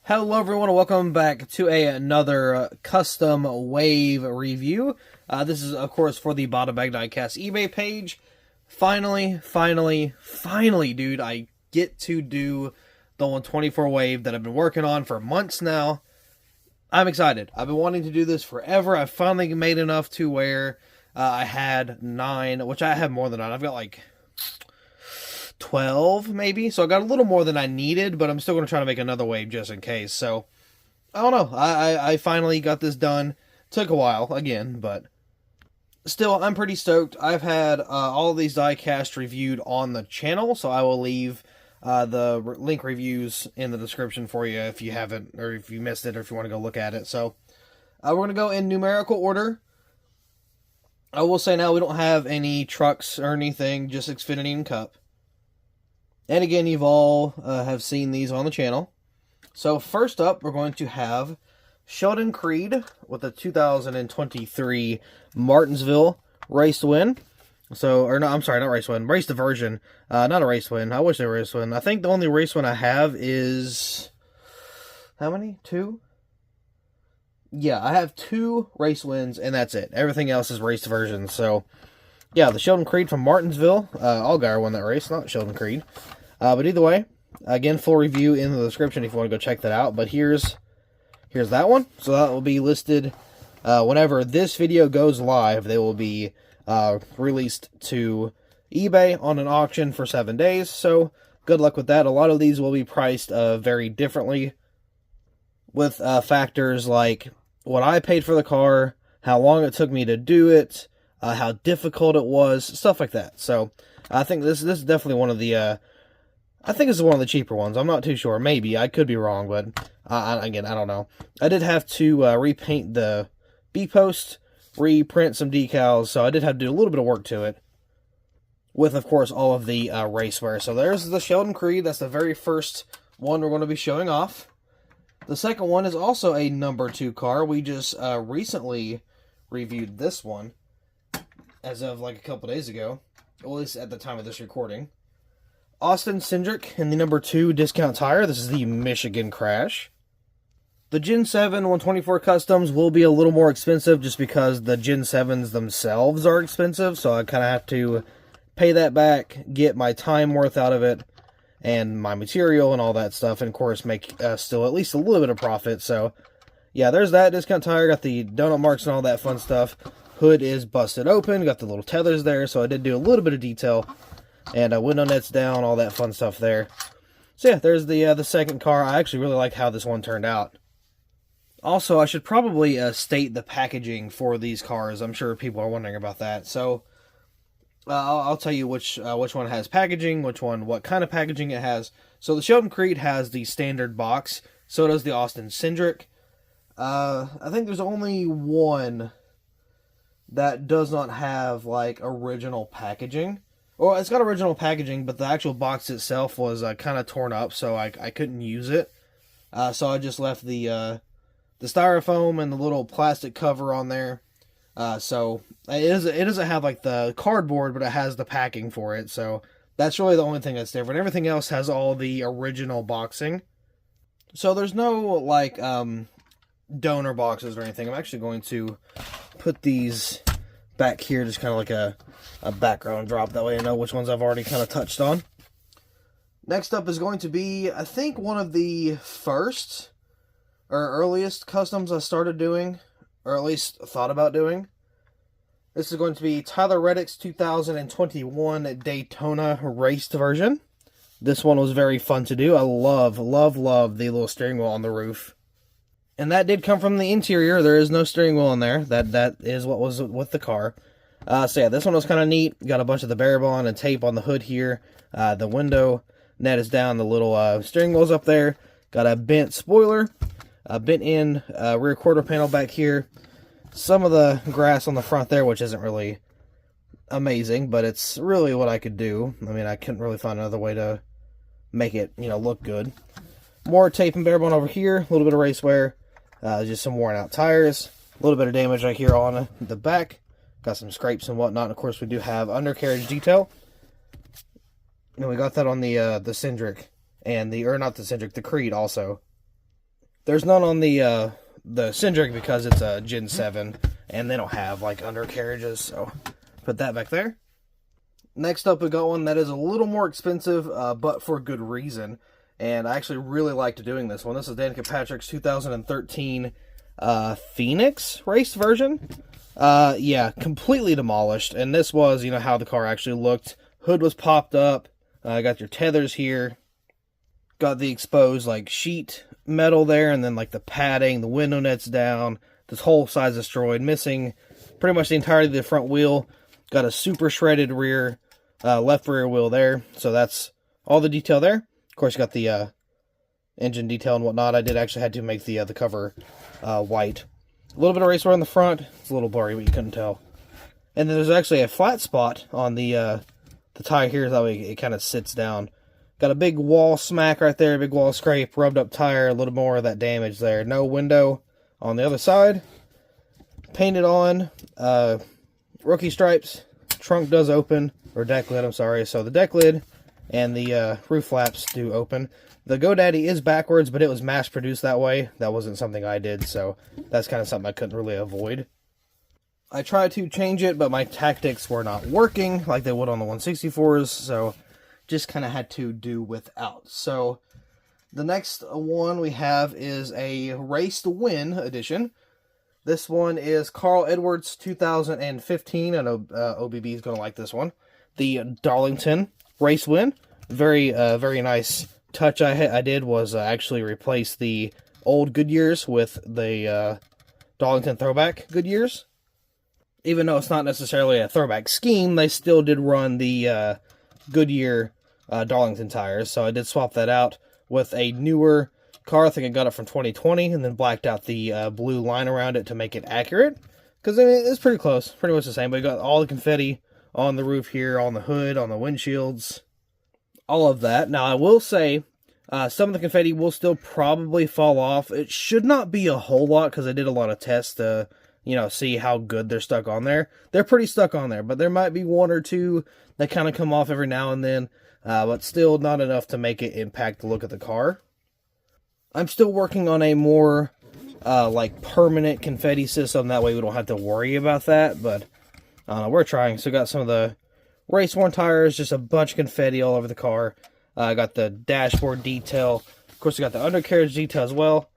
Hello everyone and welcome back to another custom wave review. This is of course for the BottomBagDiecast eBay page. Finally, dude, I get to do the 124 wave that I've been working on for months now. I'm excited. I've been wanting to do this forever. I finally made enough to where I had 9, which I have more than 9. I've got like 12 maybe, so I got a little more than I needed, but I'm still going to try to make another wave just in case. So I don't know, I finally got this done. Took a while again, but still I'm pretty stoked. I've had all of these diecast reviewed on the channel, so I will leave the link reviews in the description for you if you haven't, or if you missed it, or if you want to go look at it. So we're going to go in numerical order. I will say now we don't have any trucks or anything, just Xfinity and Cup. And again, you've all have seen these on the channel. So first up, we're going to have Sheldon Creed with the 2023 Martinsville race to win. So, or no, I'm sorry, not race win, race diversion. Not a race win. I wish they were race win. I think the only race win I have is, how many? 2? Yeah, I have 2 race wins, and that's it. Everything else is race diversion. So, yeah, the Sheldon Creed from Martinsville. Allgaier won that race, not Sheldon Creed. But either way, again, full review in the description if you want to go check that out. But here's that one. So that will be listed whenever this video goes live. They will be released to eBay on an auction for 7 days. So good luck with that. A lot of these will be priced very differently with factors like what I paid for the car, how long it took me to do it, how difficult it was, stuff like that. So I think this is definitely one of the I think this is one of the cheaper ones. I'm not too sure. Maybe. I could be wrong, but again, I don't know. I did have to repaint the B-post, reprint some decals, so I did have to do a little bit of work to it. With, of course, all of the racewear. So there's the Sheldon Creed. That's the very first one we're going to be showing off. The second one is also a number 2 car. We just recently reviewed this one as of like a couple days ago. Well, at least at the time of this recording. Austin Cindric in the number 2 discount tire. This is the Michigan Crash. The Gen 7 124 Customs will be a little more expensive just because the Gen 7s themselves are expensive. So I kind of have to pay that back, get my time worth out of it, and my material and all that stuff. And of course make still at least a little bit of profit. So yeah, there's that discount tire. Got the donut marks and all that fun stuff. Hood is busted open. Got the little tethers there. So I did do a little bit of detail. And window nets down, all that fun stuff there. So yeah, there's the second car. I actually really like how this one turned out. Also, I should probably state the packaging for these cars. I'm sure people are wondering about that. So I'll tell you which one has packaging, what kind of packaging it has. So the Sheldon Creed has the standard box. So does the Austin Cindric. I think there's only one that does not have like original packaging. Well, it's got original packaging, but the actual box itself was kind of torn up, so I couldn't use it. So I just left the styrofoam and the little plastic cover on there. So it doesn't have like the cardboard, but it has the packing for it. So that's really the only thing that's different. Everything else has all the original boxing. So there's no like donor boxes or anything. I'm actually going to put these back here, just kind of like a background drop. That way I know which ones I've already kind of touched on. Next up is going to be, I think, one of the first or earliest customs I started doing, or at least thought about doing. This is going to be Tyler Reddick's 2021 Daytona raced version. This one was very fun to do. I love the little steering wheel on the roof. And that did come from the interior. There is no steering wheel in there. That is what was with the car. So yeah, this one was kind of neat. Got a bunch of the bear bond and tape on the hood here. The window net is down. The little steering wheel's up there. Got a bent spoiler. A bent in rear quarter panel back here. Some of the grass on the front there, which isn't really amazing, but it's really what I could do. I mean, I couldn't really find another way to make it, look good. More tape and bear bond over here. A little bit of race wear. Just some worn out tires. A little bit of damage right here on the back. Got some scrapes and whatnot. And of course, we do have undercarriage detail. And we got that on the Cindric and or not the Cindric, the Creed also. There's none on the Cindric because it's a Gen 7, and they don't have, like, undercarriages, so put that back there. Next up, we got one that is a little more expensive, but for good reason, and I actually really liked doing this one. This is Danica Patrick's 2013 Phoenix race version. Yeah, completely demolished, and this was, you know, how the car actually looked. Hood was popped up, got your tethers here, got the exposed, like, sheet metal there, and then, like, the padding, the window nets down, this whole side's destroyed, missing pretty much the entirety of the front wheel, got a super shredded rear, left rear wheel there, so that's all the detail there. Of course, you got the, engine detail and whatnot. I did actually had to make the cover, white. A little bit of racewear on the front, it's a little blurry, but you couldn't tell. And then there's actually a flat spot on the tire here, that way it kind of sits down. Got a big wall smack right there, big wall scrape, rubbed up tire, a little more of that damage there. No window on the other side. Painted on, rookie stripes. Trunk does open, or deck lid, I'm sorry. So the deck lid and the roof flaps do open. The GoDaddy is backwards, but it was mass produced that way. That wasn't something I did, so that's kind of something I couldn't really avoid. I tried to change it, but my tactics were not working like they would on the 164s, so just kind of had to do without. So the next one we have is a Race to Win edition. This one is Carl Edwards 2015. I know OBB is going to like this one. The Darlington Race Win. Very nice touch I did was actually replace the old Goodyears with the Darlington throwback Goodyears. Even though it's not necessarily a throwback scheme, they still did run the Goodyear Darlington tires, so I did swap that out with a newer car. I think I got it from 2020, and then blacked out the blue line around it to make it accurate, because I mean, it's pretty close, pretty much the same, but you got all the confetti on the roof here, on the hood, on the windshields, all of that. Now, I will say, some of the confetti will still probably fall off. It should not be a whole lot, because I did a lot of tests to, you know, see how good they're stuck on there. They're pretty stuck on there, but there might be one or two that kind of come off every now and then, but still not enough to make it impact the look of the car. I'm still working on a more, like, permanent confetti system. That way we don't have to worry about that, but we're trying. So got some of the race-worn tires, just a bunch of confetti all over the car. Got the dashboard detail. Of course, I got the undercarriage detail as well.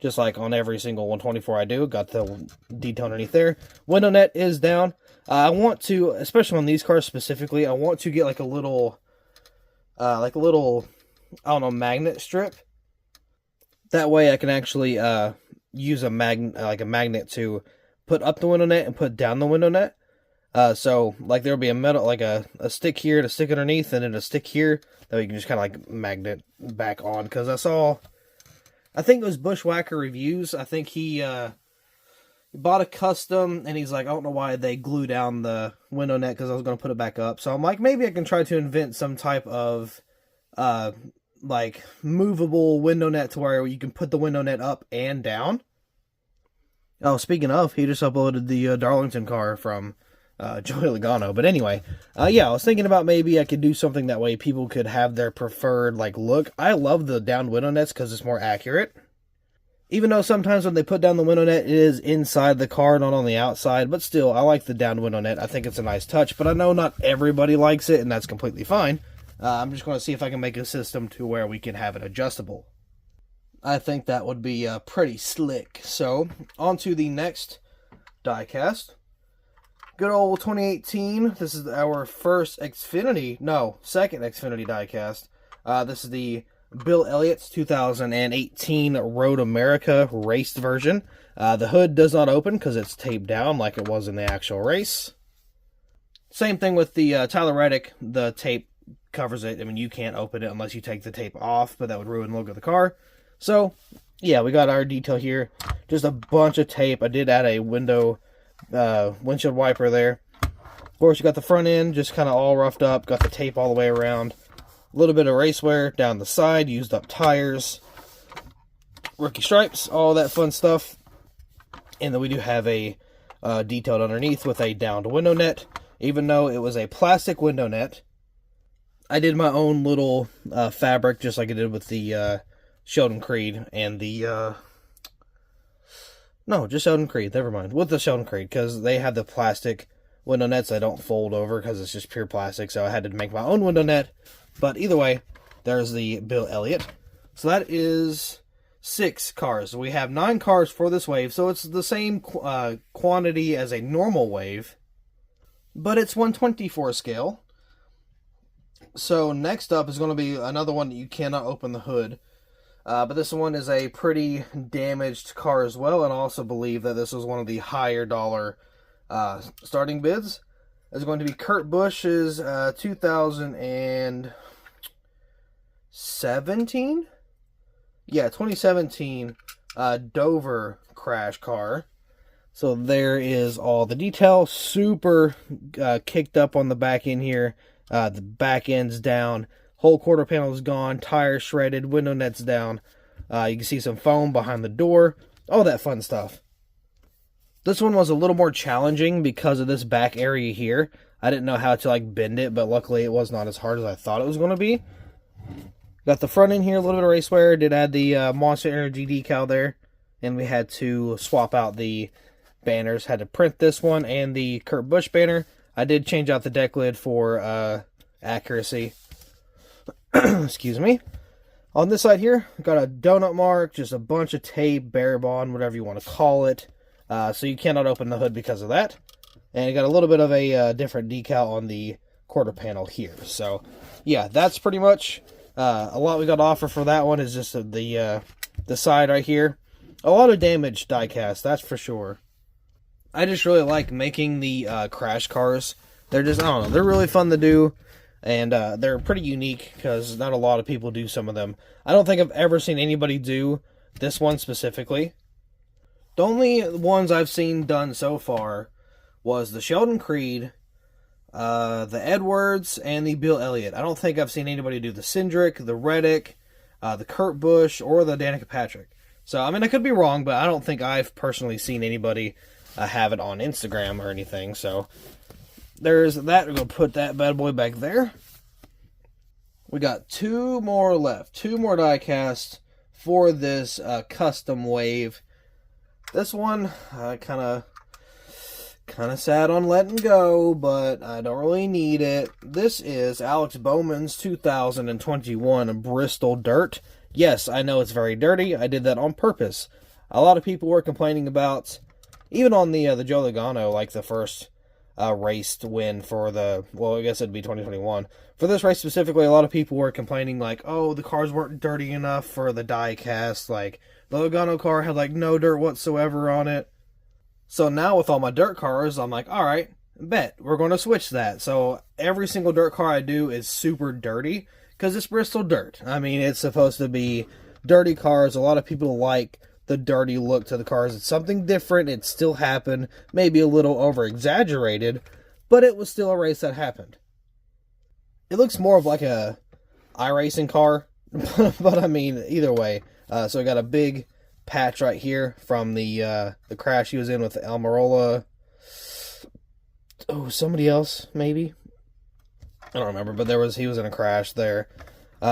Just like on every single 124 I do. Got the detail underneath there. Window net is down. I want to, especially on these cars specifically, I want to get like a little, I don't know, magnet strip. That way I can actually use a magnet to put up the window net and put down the window net. So like there'll be a metal, like a stick here to stick underneath, and then a stick here that you can just kind of like magnet back on. Because I think it was Bushwhacker Reviews. I think he bought a custom, and he's like, I don't know why they glue down the window net, because I was going to put it back up. So I'm like, maybe I can try to invent some type of like movable window net to where you can put the window net up and down. Oh, speaking of, he just uploaded the Darlington car from Joey Logano. But anyway, yeah, I was thinking about maybe I could do something that way people could have their preferred like look. I love the down window nets because it's more accurate. Even though sometimes when they put down the window net, it is inside the car, not on the outside. But still, I like the down window net. I think it's a nice touch. But I know not everybody likes it, and that's completely fine. I'm just going to see if I can make a system to where we can have it adjustable. I think that would be pretty slick. So, on to the next diecast. Good old 2018. This is our second Xfinity diecast. This is the Bill Elliott's 2018 Road America raced version. The hood does not open because it's taped down like it was in the actual race. Same thing with the Tyler Reddick. The tape covers it. I mean, you can't open it unless you take the tape off, but that would ruin the look of the car. So, yeah, we got our detail here. Just a bunch of tape. I did add a windshield wiper there. Of course, you got the front end just kind of all roughed up. Got the tape all the way around. A little bit of race wear down the side. Used up tires. Rookie stripes. All that fun stuff. And then we do have a detailed underneath with a downed window net. Even though it was a plastic window net, I did my own little fabric, just like I did with the Sheldon Creed and the, no, just Sheldon Creed, never mind. With the Sheldon Creed, because they have the plastic window nets that don't fold over because it's just pure plastic, so I had to make my own window net. But either way, there's the Bill Elliott. So that is 6 cars. We have 9 cars for this wave, so it's the same quantity as a normal wave, but it's 1/24 scale. So next up is going to be another one that you cannot open the hood. But this one is a pretty damaged car as well, and I also believe that this was one of the higher dollar starting bids. It's going to be Kurt Busch's 2017? Yeah, 2017 Dover crash car. So there is all the detail. Super kicked up on the back end here. The back end's down. Whole quarter panel is gone. Tires shredded. Window net's down. You can see some foam behind the door. All that fun stuff. This one was a little more challenging because of this back area here. I didn't know how to like bend it, but luckily it was not as hard as I thought it was going to be. Got the front end here, a little bit of race wear. Did add the Monster Energy decal there. And we had to swap out the banners. Had to print this one and the Kurt Busch banner. I did change out the deck lid for accuracy. Excuse me. On this side here, got a donut mark, just a bunch of tape, bear bond, whatever you want to call it. So you cannot open the hood because of that. And you got a little bit of a different decal on the quarter panel here. So, yeah, that's pretty much a lot we got to offer for that one is just the side right here. A lot of damage diecast, that's for sure. I just really like making the crash cars. They're just, I don't know, they're really fun to do. And they're pretty unique because not a lot of people do some of them. I don't think I've ever seen anybody do this one specifically. The only ones I've seen done so far was the Sheldon Creed, the Edwards, and the Bill Elliott. I don't think I've seen anybody do the Cindric, the Reddick, the Kurt Busch, or the Danica Patrick. So, I mean, I could be wrong, but I don't think I've personally seen anybody have it on Instagram or anything. So, there's that. We're going to put that bad boy back there. We got 2 more left. 2 more diecast for this custom wave. This one, kind of sad on letting go, but I don't really need it. This is Alex Bowman's 2021 Bristol Dirt. Yes, I know it's very dirty. I did that on purpose. A lot of people were complaining about, even on the Joe Logano, like the first race to win for the, well, I guess it'd be 2021. For this race specifically, a lot of people were complaining like, oh, the cars weren't dirty enough for the diecast. Like, the Logano car had like no dirt whatsoever on it. So now with all my dirt cars, I'm like, alright, bet, we're going to switch that. So every single dirt car I do is super dirty, because it's Bristol Dirt. I mean, it's supposed to be dirty cars. A lot of people like the dirty look to the cars. It's something different. It still happened. Maybe a little over-exaggerated, but it was still a race that happened. It looks more of like a iRacing car, but I mean, either way. So I got a big patch right here from the crash he was in with Almirola. Oh, somebody else, maybe? I don't remember, but he was in a crash there.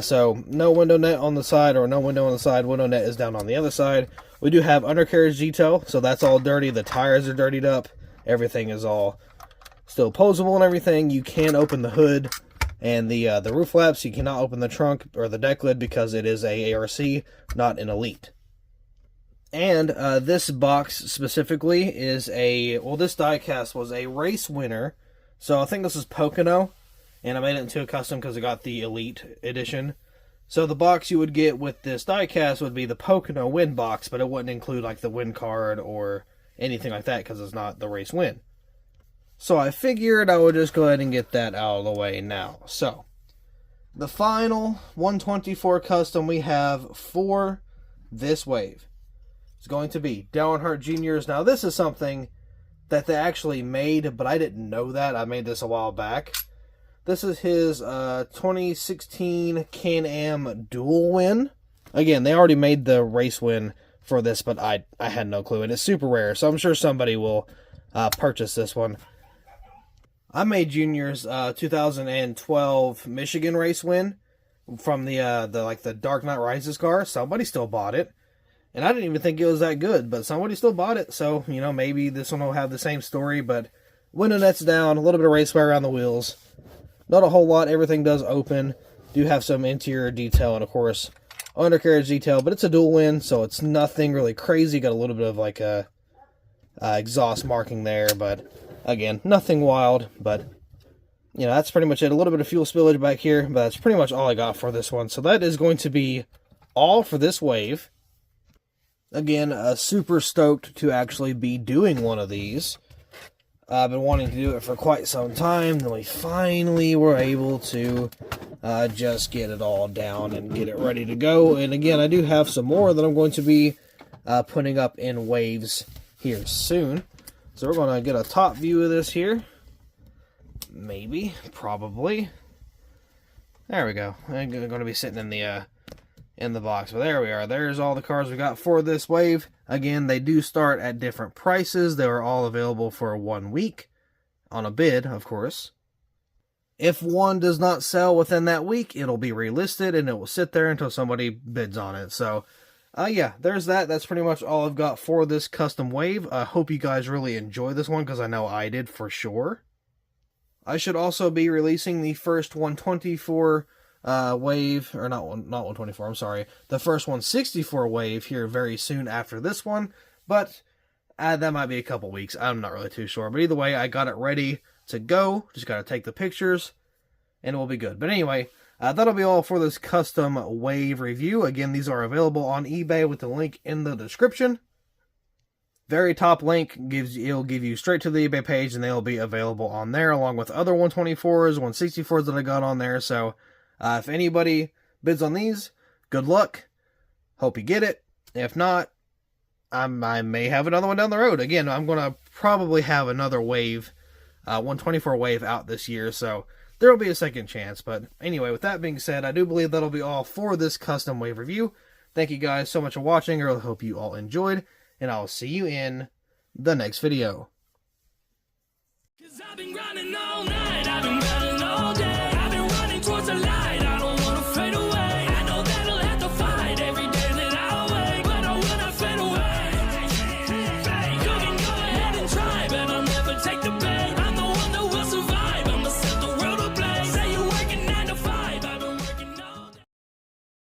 So no window net on the side, or no window on the side. Window net is down on the other side. We do have undercarriage detail, so that's all dirty. The tires are dirtied up. Everything is all still posable and everything. You can open the hood and the roof flaps. You cannot open the trunk or the deck lid because it is a ARC, not an Elite. And this box specifically is this diecast was a race winner. So I think this is Pocono, and I made it into a custom because I got the Elite edition. So the box you would get with this diecast would be the Pocono win box, but it wouldn't include like the win card or anything like that because it's not the race win. So I figured I would just go ahead and get that out of the way now. So the final 124 custom we have for this wave is going to be Hart Jr.'s. Now this is something that they actually made, but I didn't know that. I made this a while back. This is his 2016 Can-Am Duel win. Again, they already made the race win for this, but I had no clue. And it's super rare, so I'm sure somebody will purchase this one. I made Junior's 2012 Michigan race win. from the Dark Knight Rises car. Somebody still bought it. And I didn't even think it was that good, but somebody still bought it. So, you know, maybe this one will have the same story, but window nets down, a little bit of race wear around the wheels. Not a whole lot. Everything does open. Do have some interior detail and, of course, undercarriage detail, but it's a dual win, so it's nothing really crazy. Got a little bit of like a exhaust marking there, but again, nothing wild. But you know, that's pretty much it. A little bit of fuel spillage back here, but that's pretty much all I got for this one. So that is going to be all for this wave. Again, super stoked to actually be doing one of these. I've been wanting to do it for quite some time, then we finally were able to just get it all down and get it ready to go. And again, I do have some more that I'm going to be putting up in waves here soon. So we're going to get a top view of this here. Maybe, probably. There we go. I'm going to be sitting in the box, but there we are. There's all the cars we got for this wave. Again, they do start at different prices. They are all available for 1 week on a bid, of course. If one does not sell within that week, it'll be relisted and it will sit there until somebody bids on it. So, yeah, there's that. That's pretty much all I've got for this custom wave. I hope you guys really enjoy this one because I know I did for sure. I should also be releasing the first 124 wave, or not 124, I'm sorry, the first 164 wave here very soon after this one, but that might be a couple weeks. I'm not really too sure, but either way, I got it ready to go. Just got to take the pictures, and it will be good. But anyway, that'll be all for this custom wave review. Again, these are available on eBay with the link in the description. Very top link it'll give you straight to the eBay page, and they'll be available on there along with other 124s, 164s that I got on there. So if anybody bids on these, good luck. Hope you get it. If not, I may have another one down the road. Again, I'm going to probably have another wave, 124 wave out this year, so there will be a second chance. But anyway, with that being said, I do believe that'll be all for this custom wave review. Thank you guys so much for watching. I really hope you all enjoyed, and I'll see you in the next video.